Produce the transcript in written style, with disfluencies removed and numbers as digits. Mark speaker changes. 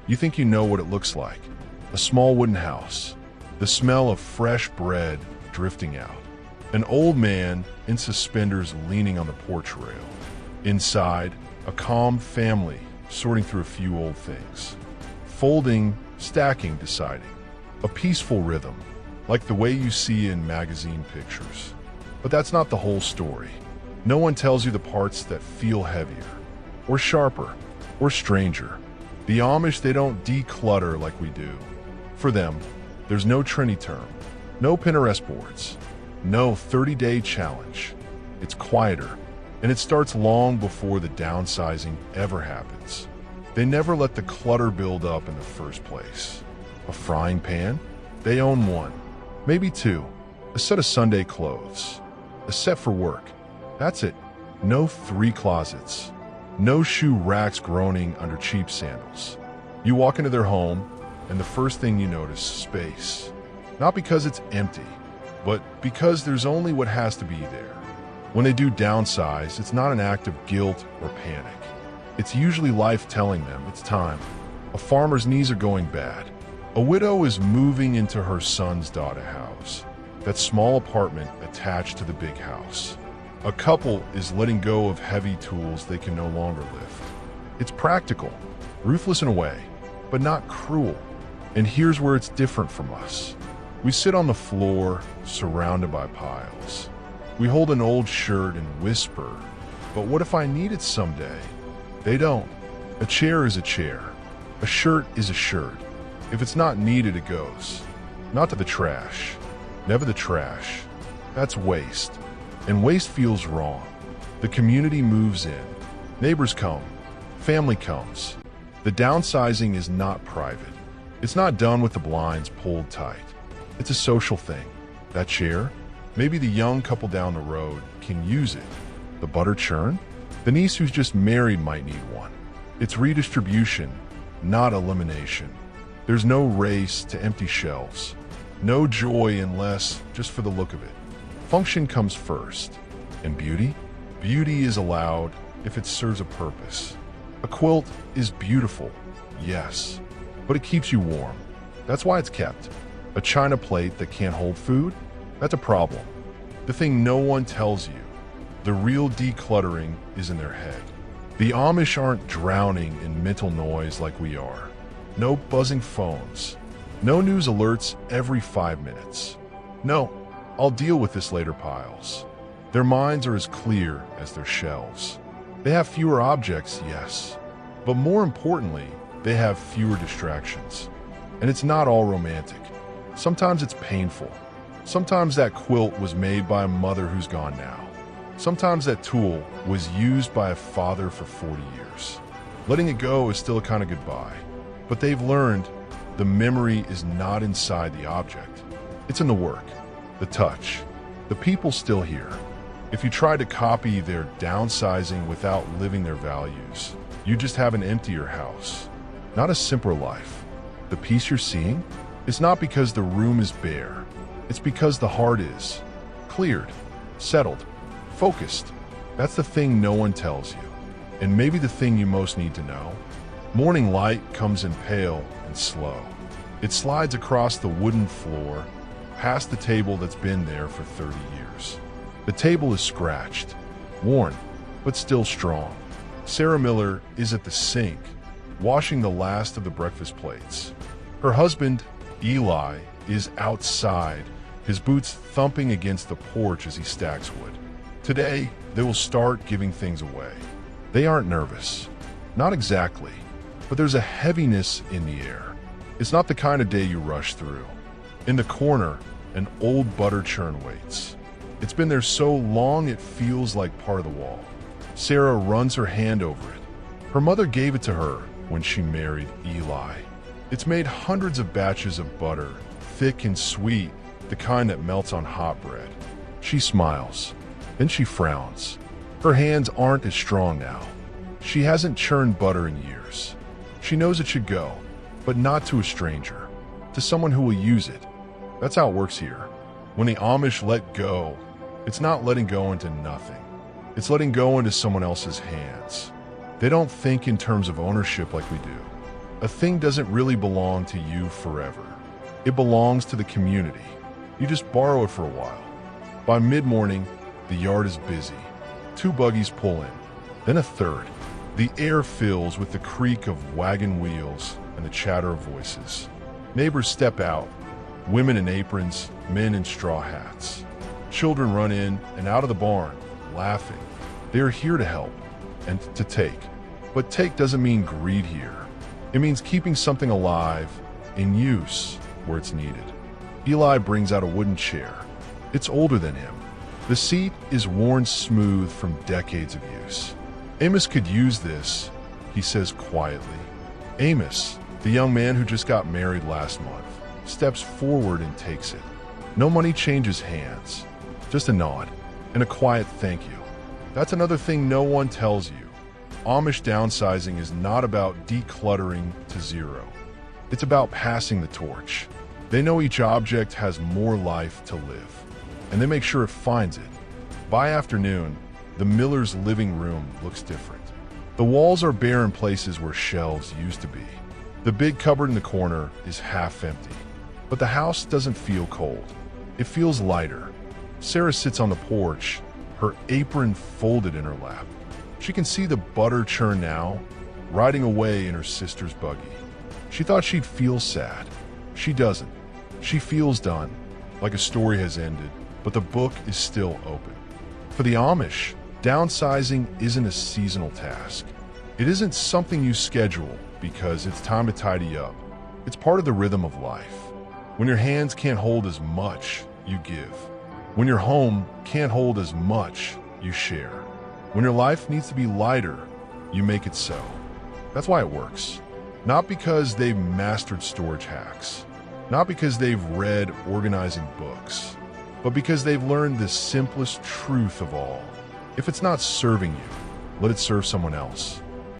Speaker 1: You think you know what it looks like. A small wooden house, the smell of fresh bread drifting out, an old man in suspenders leaning on the porch rail. Inside, a calm family sorting through a few old things. Folding, stacking, deciding. A peaceful rhythm, like the way you see in magazine pictures. But that's not the whole story. No one tells you the parts that feel heavier, or sharper, or stranger. The Amish, they don't declutter like we do. For them, there's no trendy term, no Pinterest boards, no 30-day challenge. It's quieter, and it starts long before the downsizing ever happens. They never let the clutter build up in the first place. A frying pan? They own one, maybe two. A set of Sunday clothes, a set for work. That's it. No 3 closets. No shoe racks groaning under cheap sandals. You walk into their home, and the first thing you notice is space. Not because it's empty, but because there's only what has to be there. When they do downsize, it's not an act of guilt or panic. It's usually life telling them it's time. A farmer's knees are going bad. A widow is moving into her son's daughter house, that small apartment attached to the big house. A couple is letting go of heavy tools they can no longer lift. It's practical, ruthless in a way, but not cruel. And here's where it's different from us. We sit on the floor, surrounded by piles. We hold an old shirt and whisper, but what if I need it someday? They don't. A chair is a chair. A shirt is a shirt. If it's not needed, it goes. Not to the trash. Never the trash. That's waste. And waste feels wrong. The community moves in. Neighbors come. Family comes. The downsizing is not private. It's not done with the blinds pulled tight. It's a social thing. That chair, maybe the young couple down the road can use it. The butter churn? The niece who's just married might need one. It's redistribution, not elimination. There's no race to empty shelves. No joy unless just for the look of it. Function comes first. And beauty? Beauty is allowed if it serves a purpose. A quilt is beautiful, yes, but it keeps you warm. That's why it's kept. A china plate that can't hold food? That's a problem. The thing no one tells you, the real decluttering is in their head. The Amish aren't drowning in mental noise like we are. No buzzing phones. No news alerts every 5 minutes. No, I'll deal with this later piles. Their minds are as clear as their shelves. They have fewer objects, yes, but more importantly, they have fewer distractions. And it's not all romantic. Sometimes it's painful. Sometimes that quilt was made by a mother who's gone now. Sometimes that tool was used by a father for 40 years. Letting it go is still a kind of goodbye. But they've learned the memory is not inside the object. It's in the work, the touch, the people still here. If you try to copy their downsizing without living their values, you just have an emptier house, not a simpler life. The peace you're seeing? It's not because the room is bare. It's because the heart is cleared, settled, focused. That's the thing no one tells you. And maybe the thing you most need to know. Morning light comes in pale and slow. It slides across the wooden floor, past the table that's been there for 30 years. The table is scratched, worn, but still strong. Sarah Miller is at the sink, washing the last of the breakfast plates. Her husband, Eli, is outside, his boots thumping against the porch as he stacks wood. Today, they will start giving things away. They aren't nervous. Not exactly. But there's a heaviness in the air. It's not the kind of day you rush through. In the corner, an old butter churn waits. It's been there so long it feels like part of the wall. Sarah runs her hand over it. Her mother gave it to her when she married Eli. It's made hundreds of batches of butter, thick and sweet, the kind that melts on hot bread. She smiles. Then she frowns. Her hands aren't as strong now. She hasn't churned butter in years. She knows it should go, but not to a stranger, to someone who will use it. That's how it works here. When the Amish let go, it's not letting go into nothing. It's letting go into someone else's hands. They don't think in terms of ownership like we do. A thing doesn't really belong to you forever. It belongs to the community. You just borrow it for a while. By mid-morning, the yard is busy. 2 buggies pull in, then a third. The air fills with the creak of wagon wheels and the chatter of voices. Neighbors step out, women in aprons, men in straw hats. Children run in and out of the barn, laughing. They are here to help and to take. But take doesn't mean greed here. It means keeping something alive, in use, where it's needed. Eli brings out a wooden chair. It's older than him. The seat is worn smooth from decades of use. Amos could use this, he says quietly. Amos, the young man who just got married last month, steps forward and takes it. No money changes hands, just a nod and a quiet thank you. That's another thing no one tells you. Amish downsizing is not about decluttering to zero. It's about passing the torch. They know each object has more life to live, and they make sure it finds it. By afternoon, the Miller's living room looks different. The walls are bare in places where shelves used to be. The big cupboard in the corner is half empty. But the house doesn't feel cold. It feels lighter. Sarah sits on the porch, her apron folded in her lap. She can see the butter churn now, riding away in her sister's buggy. She thought she'd feel sad. She doesn't. She feels done, like a story has ended, but the book is still open. For the Amish, downsizing isn't a seasonal task. It isn't something you schedule because it's time to tidy up. It's part of the rhythm of life. When your hands can't hold as much, you give. When your home can't hold as much, you share. When your life needs to be lighter, you make it so. That's why it works. Not because they've mastered storage hacks, not because they've read organizing books, but because they've learned the simplest truth of all. If it's not serving you, let it serve someone else.